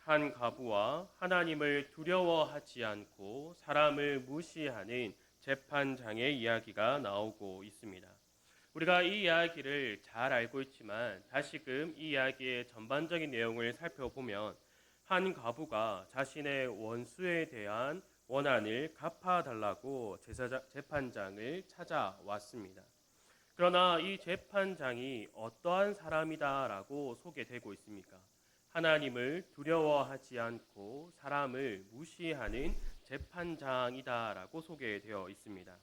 한 과부와 하나님을 두려워하지 않고 사람을 무시하는 재판장의 이야기가 나오고 있습니다. 우리가 이 이야기를 잘 알고 있지만 다시금 이 이야기의 전반적인 내용을 살펴보면 한 과부가 자신의 원수에 대한 원한을 갚아달라고 재판장을 찾아왔습니다. 그러나 이 재판장이 어떠한 사람이다라고 소개되고 있습니까? 하나님을 두려워하지 않고 사람을 무시하는 재판장이다라고 소개되어 있습니다.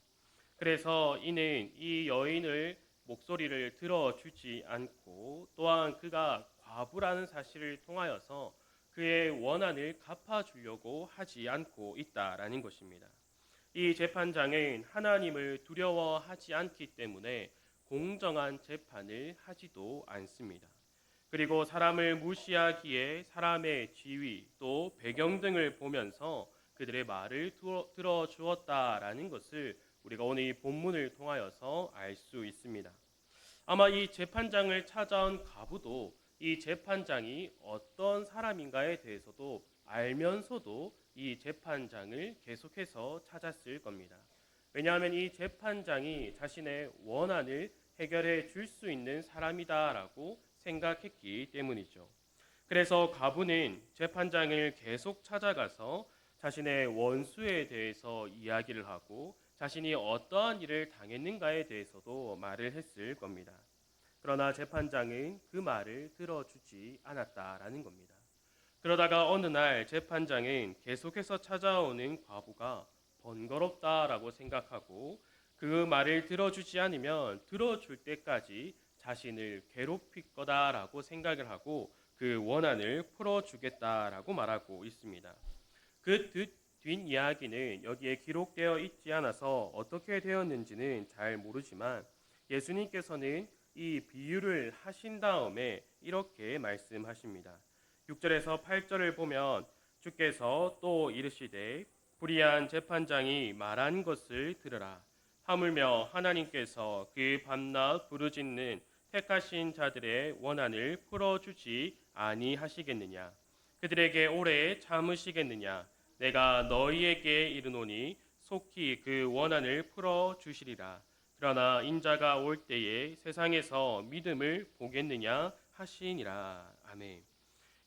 그래서 이는 이 여인을 목소리를 들어주지 않고 또한 그가 과부라는 사실을 통하여서 그의 원한을 갚아주려고 하지 않고 있다라는 것입니다. 이 재판장은 하나님을 두려워하지 않기 때문에 공정한 재판을 하지도 않습니다. 그리고 사람을 무시하기에 사람의 지위 또 배경 등을 보면서 그들의 말을 들어주었다라는 것을 우리가 오늘 이 본문을 통하여서 알 수 있습니다. 아마 이 재판장을 찾아온 과부도 이 재판장이 어떤 사람인가에 대해서도 알면서도 이 재판장을 계속해서 찾았을 겁니다. 왜냐하면 이 재판장이 자신의 원한을 해결해 줄 수 있는 사람이다라고 생각했기 때문이죠. 그래서 과부는 재판장을 계속 찾아가서 자신의 원수에 대해서 이야기를 하고 자신이 어떠한 일을 당했는가에 대해서도 말을 했을 겁니다. 그러나 재판장은 그 말을 들어주지 않았다라는 겁니다. 그러다가 어느 날 재판장은 계속해서 찾아오는 과부가 번거롭다라고 생각하고 그 말을 들어주지 않으면 들어줄 때까지 자신을 괴롭힐 거다라고 생각을 하고 그 원한을 풀어주겠다라고 말하고 있습니다. 그 뒷이야기는 여기에 기록되어 있지 않아서 어떻게 되었는지는 잘 모르지만 예수님께서는 이 비유를 하신 다음에 이렇게 말씀하십니다. 6절에서 8절을 보면 주께서 또 이르시되 불의한 재판장이 말한 것을 들으라. 하물며 하나님께서 그 밤낮 부르짖는 택하신 자들의 원한을 풀어주지 아니하시겠느냐. 그들에게 오래 참으시겠느냐. 내가 너희에게 이르노니 속히 그 원한을 풀어주시리라. 그러나 인자가 올 때에 세상에서 믿음을 보겠느냐 하시니라. 아멘.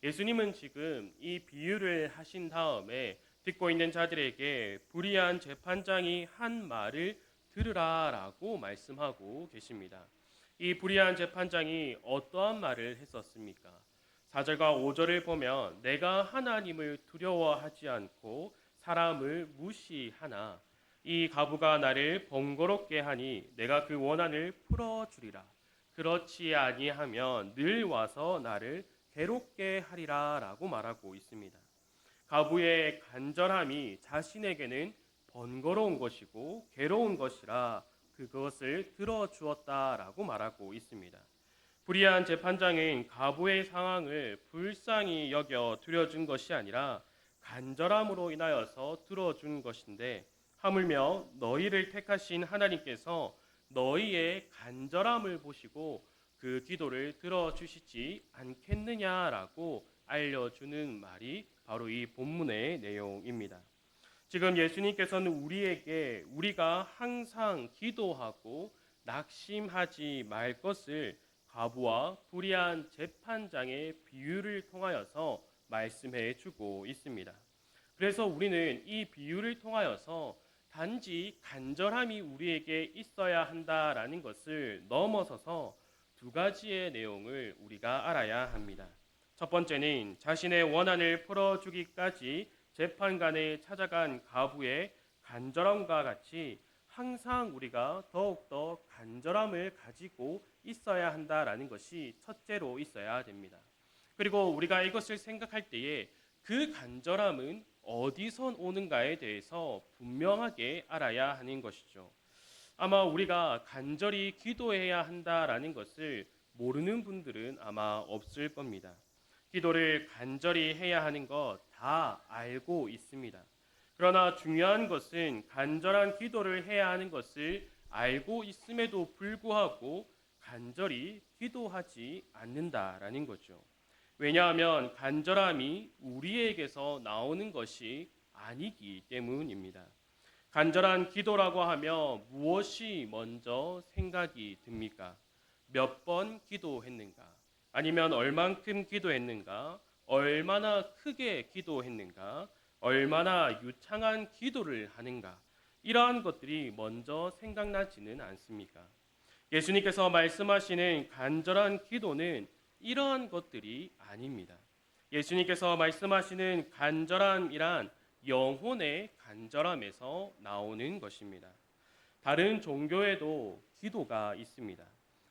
예수님은 지금 이 비유를 하신 다음에 듣고 있는 자들에게 불의한 재판장이 한 말을 들으라라고 말씀하고 계십니다. 이 불의한 재판장이 어떠한 말을 했었습니까? 4절과 5절을 보면 내가 하나님을 두려워하지 않고 사람을 무시하나 이 가부가 나를 번거롭게 하니 내가 그 원한을 풀어주리라. 그렇지 아니하면 늘 와서 나를 괴롭게 하리라 라고 말하고 있습니다. 가부의 간절함이 자신에게는 번거로운 것이고 괴로운 것이라 그것을 들어주었다라고 말하고 있습니다. 불의한 재판장은 가부의 상황을 불쌍히 여겨 들여준 것이 아니라 간절함으로 인하여서 들어준 것인데 하물며 너희를 택하신 하나님께서 너희의 간절함을 보시고 그 기도를 들어주시지 않겠느냐라고 알려주는 말이 바로 이 본문의 내용입니다. 지금 예수님께서는 우리에게 우리가 항상 기도하고 낙심하지 말 것을 과부와 불의한 재판장의 비유를 통하여서 말씀해 주고 있습니다. 그래서 우리는 이 비유를 통하여서 단지 간절함이 우리에게 있어야 한다라는 것을 넘어서서 두 가지의 내용을 우리가 알아야 합니다. 첫 번째는 자신의 원한을 풀어주기까지 재판관에 찾아간 가부의 간절함과 같이 항상 우리가 더욱더 간절함을 가지고 있어야 한다라는 것이 첫째로 있어야 됩니다. 그리고 우리가 이것을 생각할 때에 그 간절함은 어디서 오는가에 대해서 분명하게 알아야 하는 것이죠. 아마 우리가 간절히 기도해야 한다라는 것을 모르는 분들은 아마 없을 겁니다. 기도를 간절히 해야 하는 것 다 알고 있습니다. 그러나 중요한 것은 간절한 기도를 해야 하는 것을 알고 있음에도 불구하고 간절히 기도하지 않는다라는 거죠. 왜냐하면 간절함이 우리에게서 나오는 것이 아니기 때문입니다. 간절한 기도라고 하며 무엇이 먼저 생각이 듭니까? 몇 번 기도했는가? 아니면 얼만큼 기도했는가? 얼마나 크게 기도했는가? 얼마나 유창한 기도를 하는가? 이러한 것들이 먼저 생각나지는 않습니까? 예수님께서 말씀하시는 간절한 기도는 이러한 것들이 아닙니다. 예수님께서 말씀하시는 간절함이란 영혼의 간절함에서 나오는 것입니다. 다른 종교에도 기도가 있습니다.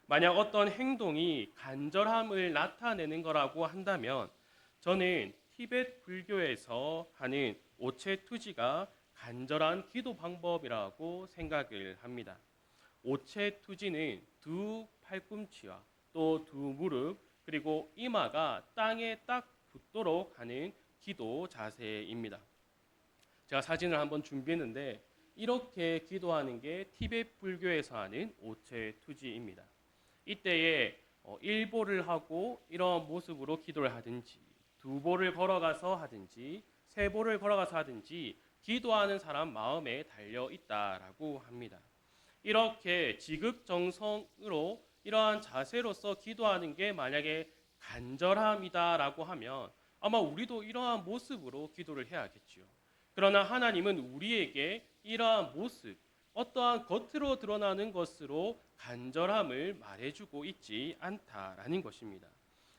만약 어떤 행동이 간절함을 나타내는 거라고 한다면 저는 티베트 불교에서 하는 오체투지가 간절한 기도 방법이라고 생각을 합니다. 오체투지는 두 팔꿈치와 또 두 무릎 그리고 이마가 땅에 딱 붙도록 하는 기도 자세입니다. 제가 사진을 한번 준비했는데 이렇게 기도하는 게 티베트 불교에서 하는 오체투지입니다. 이때에 일보를 하고 이런 모습으로 기도를 하든지 두 보를 걸어가서 하든지 세 보를 걸어가서 하든지 기도하는 사람 마음에 달려 있다라고 합니다. 이렇게 지극정성으로 이러한 자세로서 기도하는 게 만약에 간절함이다라고 하면 아마 우리도 이러한 모습으로 기도를 해야겠지요. 그러나 하나님은 우리에게 이러한 모습, 어떠한 겉으로 드러나는 것으로 간절함을 말해주고 있지 않다라는 것입니다.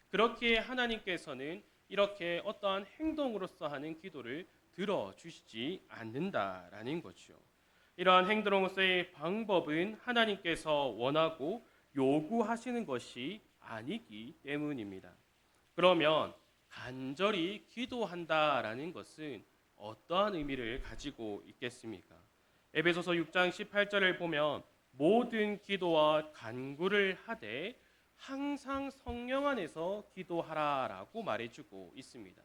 그렇기에 하나님께서는 이렇게 어떠한 행동으로서 하는 기도를 들어주시지 않는다라는 거죠. 이러한 행동으로서의 방법은 하나님께서 원하고 요구하시는 것이 아니기 때문입니다. 그러면 간절히 기도한다라는 것은 어떠한 의미를 가지고 있겠습니까? 에베소서 6장 18절을 보면 모든 기도와 간구를 하되 항상 성령 안에서 기도하라라고 말해주고 있습니다.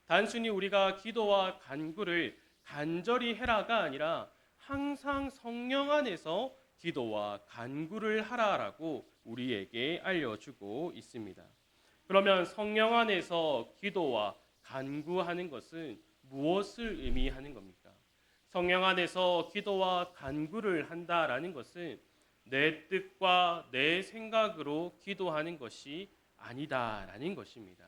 단순히 우리가 기도와 간구를 간절히 해라가 아니라 항상 성령 안에서 기도와 간구를 하라라고 우리에게 알려주고 있습니다. 그러면 성령 안에서 기도와 간구하는 것은 무엇을 의미하는 겁니까? 성령 안에서 기도와 간구를 한다라는 것은 내 뜻과 내 생각으로 기도하는 것이 아니다라는 것입니다.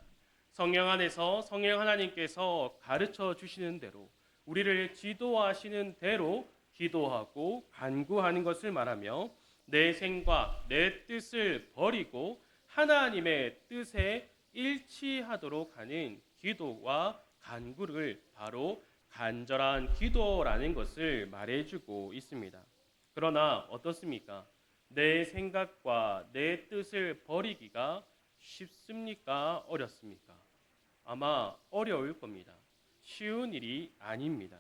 성령 안에서 성령 하나님께서 가르쳐 주시는 대로 우리를 지도하시는 대로 기도하고 간구하는 것을 말하며 내 생각, 내 뜻을 버리고 하나님의 뜻에 일치하도록 하는 기도와 간구를 바로 간절한 기도라는 것을 말해주고 있습니다. 그러나 어떻습니까? 내 생각과 내 뜻을 버리기가 쉽습니까? 어렵습니까? 아마 어려울 겁니다. 쉬운 일이 아닙니다.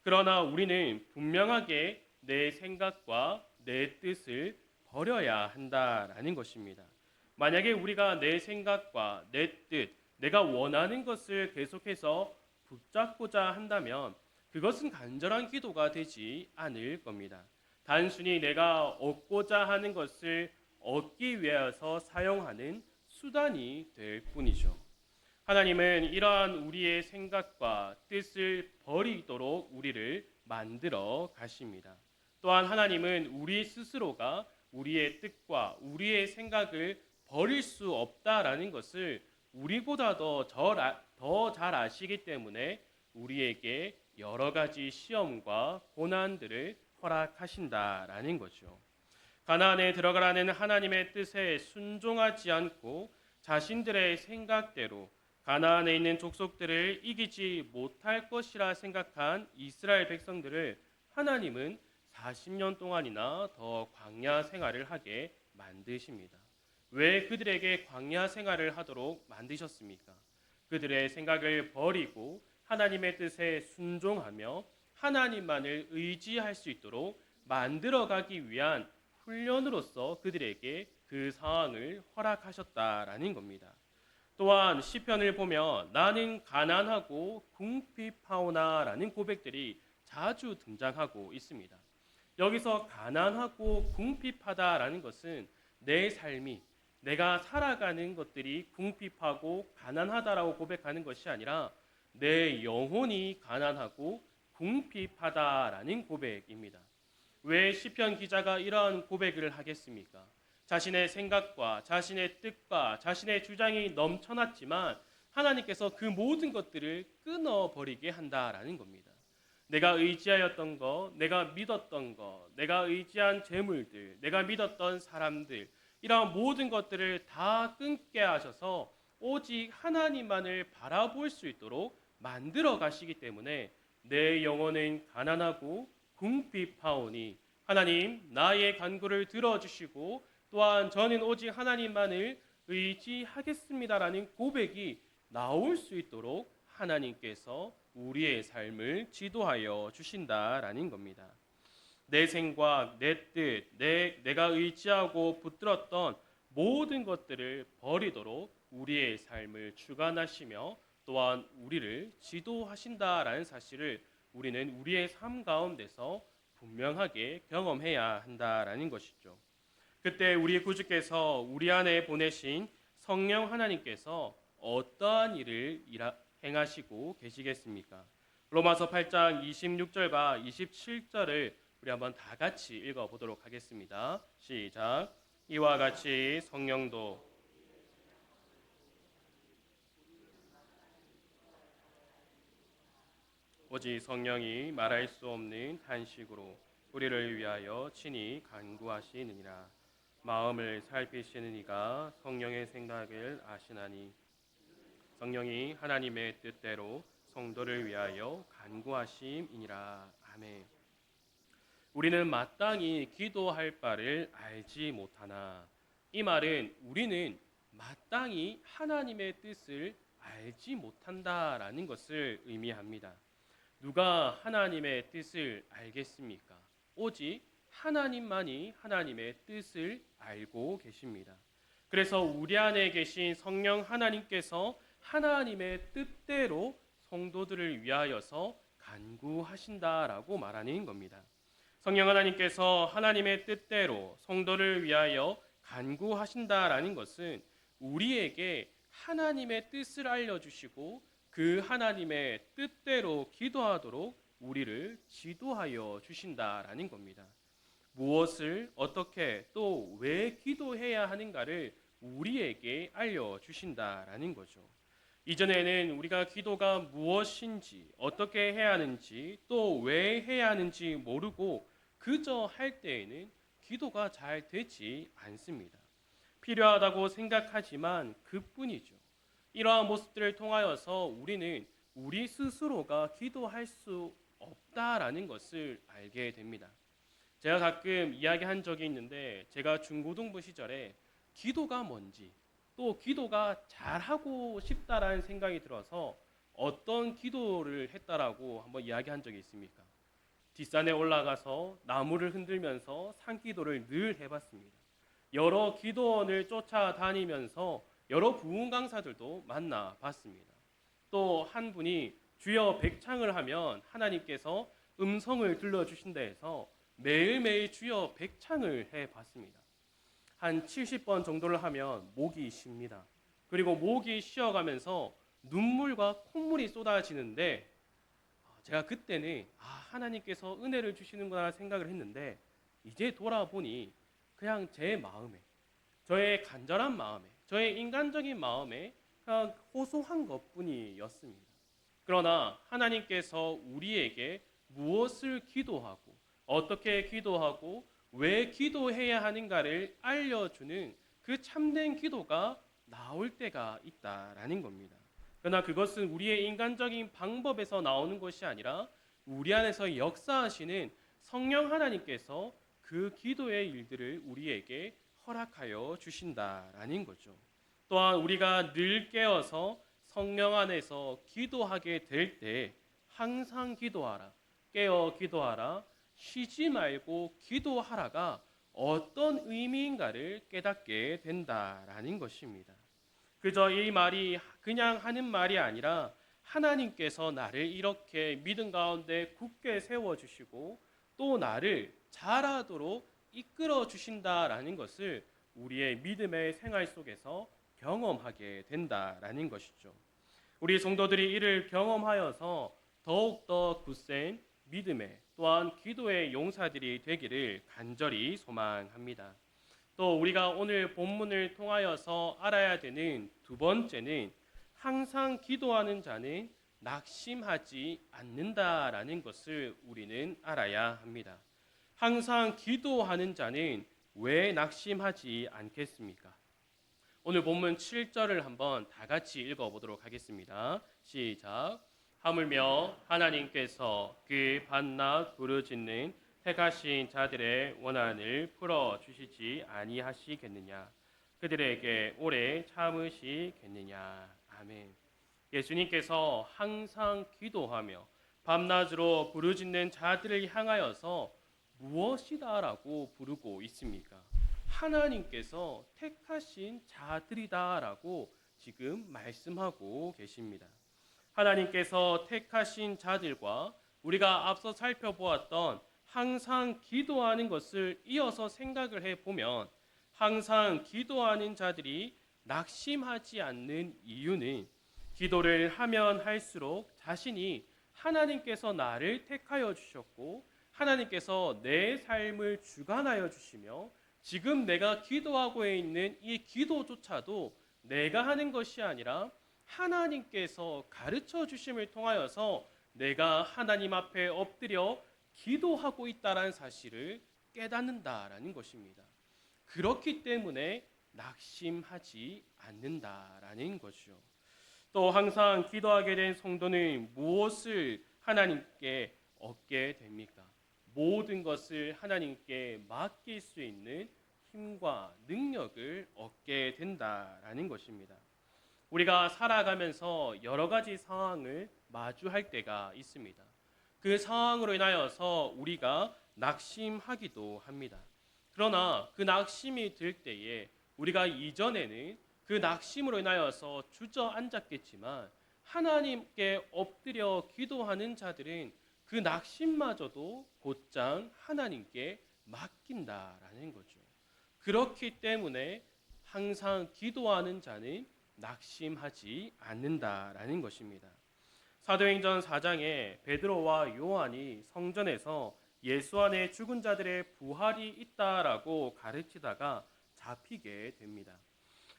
그러나 우리는 분명하게 내 생각과 내 뜻을 버려야 한다라는 것입니다. 만약에 우리가 내 생각과 내 뜻, 내가 원하는 것을 계속해서 붙잡고자 한다면 그것은 간절한 기도가 되지 않을 겁니다. 단순히 내가 얻고자 하는 것을 얻기 위해서 사용하는 수단이 될 뿐이죠. 하나님은 이러한 우리의 생각과 뜻을 버리도록 우리를 만들어 가십니다. 또한 하나님은 우리 스스로가 우리의 뜻과 우리의 생각을 버릴 수 없다라는 것을 우리보다 더 잘 아시기 때문에 우리에게 여러 가지 시험과 고난들을 허락하신다라는 거죠. 가나안에 들어가라는 하나님의 뜻에 순종하지 않고 자신들의 생각대로 가나안에 있는 족속들을 이기지 못할 것이라 생각한 이스라엘 백성들을 하나님은 40년 동안이나 더 광야 생활을 하게 만드십니다. 왜 그들에게 광야 생활을 하도록 만드셨습니까? 그들의 생각을 버리고 하나님의 뜻에 순종하며 하나님만을 의지할 수 있도록 만들어가기 위한 훈련으로서 그들에게 그 상황을 허락하셨다라는 겁니다. 또한 시편을 보면 나는 가난하고 궁핍하오나라는 고백들이 자주 등장하고 있습니다. 여기서 가난하고 궁핍하다라는 것은 내 삶이 내가 살아가는 것들이 궁핍하고 가난하다라고 고백하는 것이 아니라 내 영혼이 가난하고 궁핍하다라는 고백입니다. 왜 시편 기자가 이러한 고백을 하겠습니까? 자신의 생각과 자신의 뜻과 자신의 주장이 넘쳐났지만 하나님께서 그 모든 것들을 끊어버리게 한다라는 겁니다. 내가 의지하였던 것, 내가 믿었던 것, 내가 의지한 재물들, 내가 믿었던 사람들, 이러한 모든 것들을 다 끊게 하셔서 오직 하나님만을 바라볼 수 있도록 만들어 가시기 때문에 내 영혼은 가난하고 궁핍하오니 하나님 나의 간구를 들어주시고 또한 저는 오직 하나님만을 의지하겠습니다라는 고백이 나올 수 있도록 하나님께서 우리의 삶을 지도하여 주신다라는 겁니다. 내 생각, 내 뜻, 내가 의지하고 붙들었던 모든 것들을 버리도록 우리의 삶을 주관하시며 또한 우리를 지도하신다라는 사실을 우리는 우리의 삶 가운데서 분명하게 경험해야 한다라는 것이죠. 그때 우리 구주께서 우리 안에 보내신 성령 하나님께서 어떠한 일을 행하시고 계시겠습니까? 로마서 8장 26절과 27절을 우리 한번 다 같이 읽어보도록 하겠습니다. 시작. 이와 같이 성령도 오직 성령이 말할 수 없는 탄식으로 우리를 위하여 친히 간구하시느니라. 마음을 살피시는 이가 성령의 생각을 아시나니 성령이 하나님의 뜻대로 성도를 위하여 간구하심이니라. 아멘. 우리는 마땅히 기도할 바를 알지 못하나, 이 말은 우리는 마땅히 하나님의 뜻을 알지 못한다라는 것을 의미합니다. 누가 하나님의 뜻을 알겠습니까? 오직 하나님만이 하나님의 뜻을 알고 계십니다. 그래서 우리 안에 계신 성령 하나님께서 하나님의 뜻대로 성도들을 위하여서 간구하신다라고 말하는 겁니다. 성령 하나님께서 하나님의 뜻대로 성도를 위하여 간구하신다라는 것은 우리에게 하나님의 뜻을 알려주시고 그 하나님의 뜻대로 기도하도록 우리를 지도하여 주신다라는 겁니다. 무엇을 어떻게 또 왜 기도해야 하는가를 우리에게 알려주신다라는 거죠. 이전에는 우리가 기도가 무엇인지 어떻게 해야 하는지 또 왜 해야 하는지 모르고 그저 할 때에는 기도가 잘 되지 않습니다. 필요하다고 생각하지만 그뿐이죠. 이러한 모습들을 통하여서 우리는 우리 스스로가 기도할 수 없다라는 것을 알게 됩니다. 제가 가끔 이야기한 적이 있는데 제가 중고등부 시절에 기도가 뭔지 또 기도가 잘하고 싶다라는 생각이 들어서 어떤 기도를 했다라고 한번 이야기한 적이 있습니까? 뒷산에 올라가서 나무를 흔들면서 산기도를 늘 해봤습니다. 여러 기도원을 쫓아다니면서 여러 부흥 강사들도 만나봤습니다. 또 한 분이 주여 백창을 하면 하나님께서 음성을 들려주신다 해서 매일매일 주여 백창을 해봤습니다. 한 70번 정도를 하면 목이 쉽니다. 그리고 목이 쉬어가면서 눈물과 콧물이 쏟아지는데 제가 그때는 하나님께서 은혜를 주시는구나 생각을 했는데 이제 돌아보니 그냥 제 마음에 저의 간절한 마음에 저의 인간적인 마음에 그냥 호소한 것뿐이었습니다. 그러나 하나님께서 우리에게 무엇을 기도하고 어떻게 기도하고 왜 기도해야 하는가를 알려주는 그 참된 기도가 나올 때가 있다라는 겁니다. 그러나 그것은 우리의 인간적인 방법에서 나오는 것이 아니라 우리 안에서 역사하시는 성령 하나님께서 그 기도의 일들을 우리에게 허락하여 주신다라는 거죠. 또한 우리가 늘 깨어서 성령 안에서 기도하게 될 때 항상 기도하라, 깨어 기도하라, 쉬지 말고 기도하라가 어떤 의미인가를 깨닫게 된다라는 것입니다. 그저 이 말이 그냥 하는 말이 아니라 하나님께서 나를 이렇게 믿음 가운데 굳게 세워주시고 또 나를 잘하도록 이끌어 주신다라는 것을 우리의 믿음의 생활 속에서 경험하게 된다라는 것이죠. 우리 성도들이 이를 경험하여서 더욱더 굳센 믿음의 또한 기도의 용사들이 되기를 간절히 소망합니다. 또 우리가 오늘 본문을 통하여서 알아야 되는 두 번째는 항상 기도하는 자는 낙심하지 않는다라는 것을 우리는 알아야 합니다. 항상 기도하는 자는 왜 낙심하지 않겠습니까? 오늘 본문 7절을 한번 다 같이 읽어보도록 하겠습니다. 시작. 하물며 하나님께서 그 밤낮 부르짖는 택하신 자들의 원한을 풀어주시지 아니하시겠느냐. 그들에게 오래 참으시겠느냐. 아멘. 예수님께서 항상 기도하며 밤낮으로 부르짖는 자들을 향하여서 무엇이다라고 부르고 있습니까? 하나님께서 택하신 자들이다라고 지금 말씀하고 계십니다. 하나님께서 택하신 자들과 우리가 앞서 살펴보았던 항상 기도하는 것을 이어서 생각을 해보면 항상 기도하는 자들이 낙심하지 않는 이유는 기도를 하면 할수록 자신이 하나님께서 나를 택하여 주셨고 하나님께서 내 삶을 주관하여 주시며 지금 내가 기도하고 있는 이 기도조차도 내가 하는 것이 아니라 하나님께서 가르쳐 주심을 통하여서 내가 하나님 앞에 엎드려 기도하고 있다는 사실을 깨닫는다라는 것입니다. 그렇기 때문에 낙심하지 않는다라는 것이죠. 또 항상 기도하게 된 성도는 무엇을 하나님께 얻게 됩니까? 모든 것을 하나님께 맡길 수 있는 힘과 능력을 얻게 된다라는 것입니다. 우리가 살아가면서 여러 가지 상황을 마주할 때가 있습니다. 그 상황으로 인하여서 우리가 낙심하기도 합니다. 그러나 그 낙심이 들 때에 우리가 이전에는 그 낙심으로 인하여서 주저앉았겠지만 하나님께 엎드려 기도하는 자들은 그 낙심마저도 곧장 하나님께 맡긴다라는 거죠. 그렇기 때문에 항상 기도하는 자는 낙심하지 않는다라는 것입니다. 사도행전 4장에 베드로와 요한이 성전에서 예수 안에 죽은 자들의 부활이 있다라고 가르치다가 잡히게 됩니다.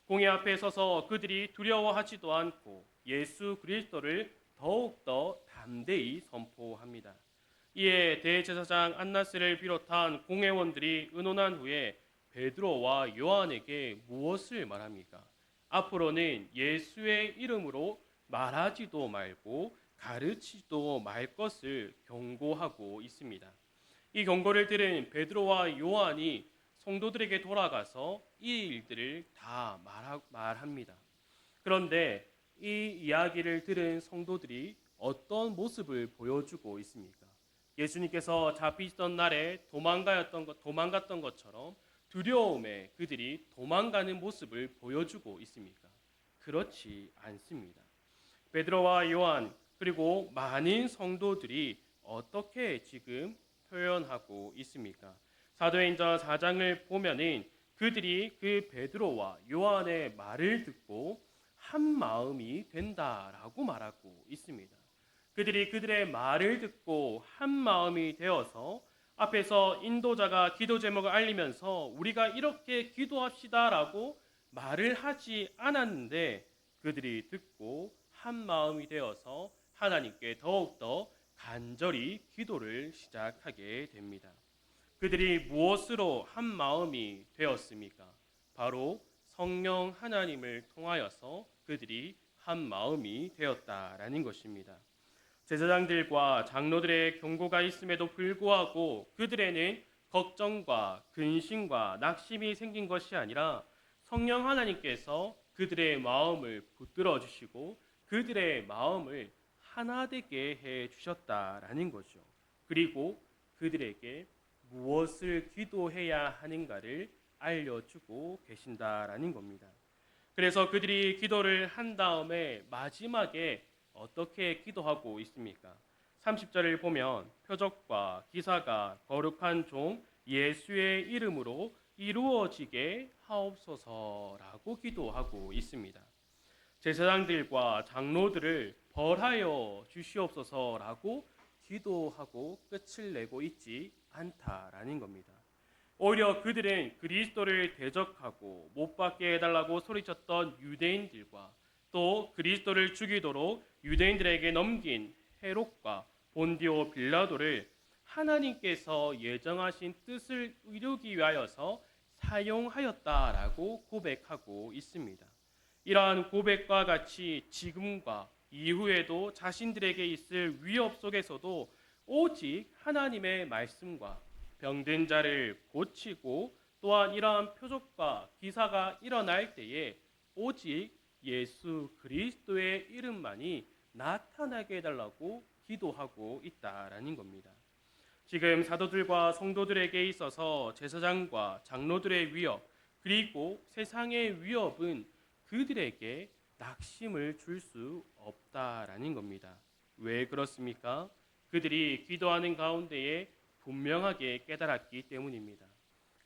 공회 앞에 서서 그들이 두려워하지도 않고 예수 그리스도를 더욱더 담대히 선포합니다. 이에 대제사장 안나스를 비롯한 공회원들이 의논한 후에 베드로와 요한에게 무엇을 말합니까? 앞으로는 예수의 이름으로 말하지도 말고 가르치지도 말 것을 경고하고 있습니다. 이 경고를 들은 베드로와 요한이 성도들에게 돌아가서 이 일들을 다 말합니다. 그런데 이 이야기를 들은 성도들이 어떤 모습을 보여주고 있습니까? 예수님께서 잡히시던 날에 도망갔던 것처럼 두려움에 그들이 도망가는 모습을 보여주고 있습니까? 그렇지 않습니다. 베드로와 요한 그리고 많은 성도들이 어떻게 지금 표현하고 있습니까? 사도행전 4장을 보면은 그들이 그 베드로와 요한의 말을 듣고 한 마음이 된다라고 말하고 있습니다. 그들이 그들의 말을 듣고 한 마음이 되어서 앞에서 인도자가 기도 제목을 알리면서 우리가 이렇게 기도합시다라고 말을 하지 않았는데 그들이 듣고 한 마음이 되어서 하나님께 더욱더 간절히 기도를 시작하게 됩니다. 그들이 무엇으로 한 마음이 되었습니까? 바로 성령 하나님을 통하여서 그들이 한 마음이 되었다라는 것입니다. 제사장들과 장로들의 경고가 있음에도 불구하고 그들에는 걱정과 근심과 낙심이 생긴 것이 아니라 성령 하나님께서 그들의 마음을 붙들어 주시고 그들의 마음을 하나 되게 해 주셨다라는 거죠. 그리고 그들에게 무엇을 기도해야 하는가를 알려주고 계신다라는 겁니다. 그래서 그들이 기도를 한 다음에 마지막에 어떻게 기도하고 있습니까? 30절을 보면 표적과 기사가 거룩한 종 예수의 이름으로 이루어지게 하옵소서라고 기도하고 있습니다. 제사장들과 장로들을 벌하여 주시옵소서라고 기도하고 끝을 내고 있지 않다라는 겁니다. 오히려 그들은 그리스도를 대적하고 못 박게 해달라고 소리쳤던 유대인들과 또 그리스도를 죽이도록 유대인들에게 넘긴 헤롯과 본디오 빌라도를 하나님께서 예정하신 뜻을 이루기 위하여서 사용하였다라고 고백하고 있습니다. 이러한 고백과 같이 지금과 이후에도 자신들에게 있을 위협 속에서도 오직 하나님의 말씀과 병든 자를 고치고 또한 이러한 표적과 기사가 일어날 때에 오직 예수 그리스도의 이름만이 나타나게 해달라고 기도하고 있다라는 겁니다. 지금 사도들과 성도들에게 있어서 제사장과 장로들의 위협 그리고 세상의 위협은 그들에게 낙심을 줄 수 없다라는 겁니다. 왜 그렇습니까? 그들이 기도하는 가운데에 분명하게 깨달았기 때문입니다.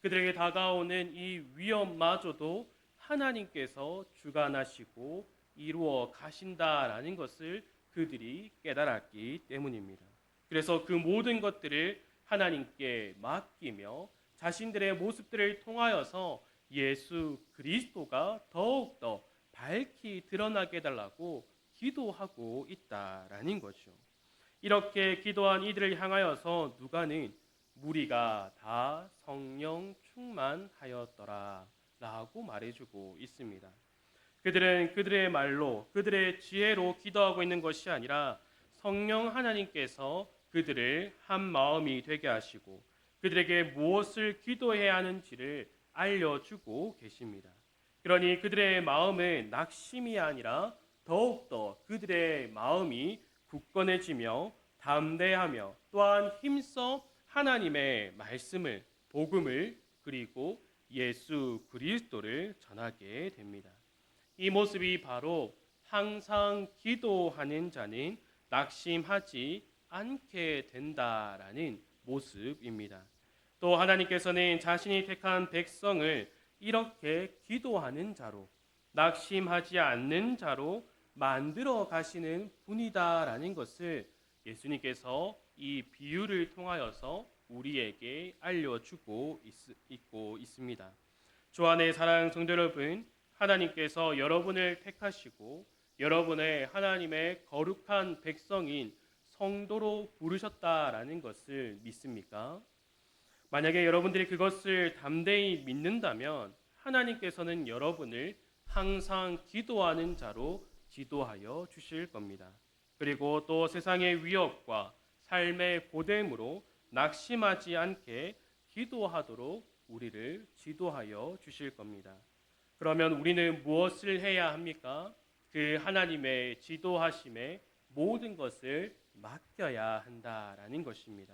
그들에게 다가오는 이 위험마저도 하나님께서 주관하시고 이루어 가신다라는 것을 그들이 깨달았기 때문입니다. 그래서 그 모든 것들을 하나님께 맡기며 자신들의 모습들을 통하여서 예수 그리스도가 더욱더 밝히 드러나게 해달라고 기도하고 있다라는 거죠. 이렇게 기도한 이들을 향하여서 누가는 무리가 다 성령 충만하였더라 라고 말해주고 있습니다. 그들은 그들의 말로 그들의 지혜로 기도하고 있는 것이 아니라 성령 하나님께서 그들을 한 마음이 되게 하시고 그들에게 무엇을 기도해야 하는지를 알려주고 계십니다. 그러니 그들의 마음은 낙심이 아니라 더욱더 그들의 마음이 굳건해지며 담대하며 또한 힘써 하나님의 말씀을 복음을 그리고 예수 그리스도를 전하게 됩니다. 이 모습이 바로 항상 기도하는 자는 낙심하지 않게 된다라는 모습입니다. 또 하나님께서는 자신이 택한 백성을 이렇게 기도하는 자로 낙심하지 않는 자로 만들어 가시는 분이다라는 것을 예수님께서 이 비유를 통하여서 우리에게 알려주고 있고 있습니다. 주 안의 사랑하는 성도 여러분, 하나님께서 여러분을 택하시고 여러분의 하나님의 거룩한 백성인 성도로 부르셨다라는 것을 믿습니까? 만약에 여러분들이 그것을 담대히 믿는다면 하나님께서는 여러분을 항상 기도하는 자로 지도하여 주실 겁니다. 그리고 또 세상의 위협과 삶의 고됨으로 낙심하지 않게 기도하도록 우리를 지도하여 주실 겁니다. 그러면 우리는 무엇을 해야 합니까? 그 하나님의 지도하심에 모든 것을 맡겨야 한다라는 것입니다.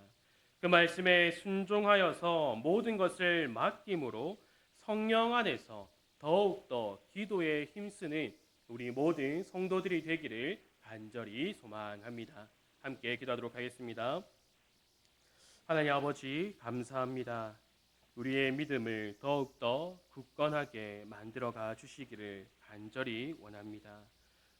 그 말씀에 순종하여서 모든 것을 맡김으로 성령 안에서 더욱더 기도에 힘쓰는 우리 모든 성도들이 되기를 간절히 소망합니다. 함께 기도하도록 하겠습니다. 하나님 아버지 감사합니다. 우리의 믿음을 더욱더 굳건하게 만들어가 주시기를 간절히 원합니다.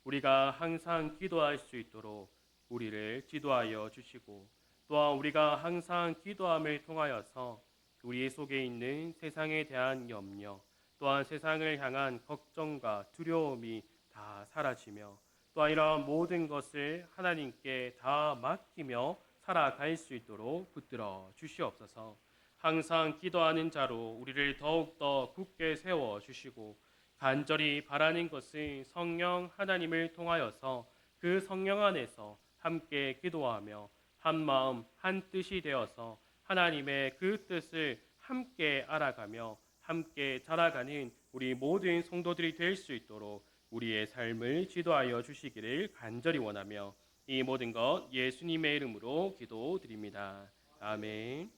우리가 항상 기도할 수 있도록 우리를 지도하여 주시고 또한 우리가 항상 기도함을 통하여서 우리 속에 있는 세상에 대한 염려 또한 세상을 향한 걱정과 두려움이 다 사라지며 또한 이러한 모든 것을 하나님께 다 맡기며 살아갈 수 있도록 붙들어 주시옵소서. 항상 기도하는 자로 우리를 더욱더 굳게 세워주시고 간절히 바라는 것은 성령 하나님을 통하여서 그 성령 안에서 함께 기도하며 한 마음 한 뜻이 되어서 하나님의 그 뜻을 함께 알아가며 함께 자라가는 우리 모든 성도들이 될 수 있도록 우리의 삶을 지도하여 주시기를 간절히 원하며 이 모든 것 예수님의 이름으로 기도드립니다. 아멘.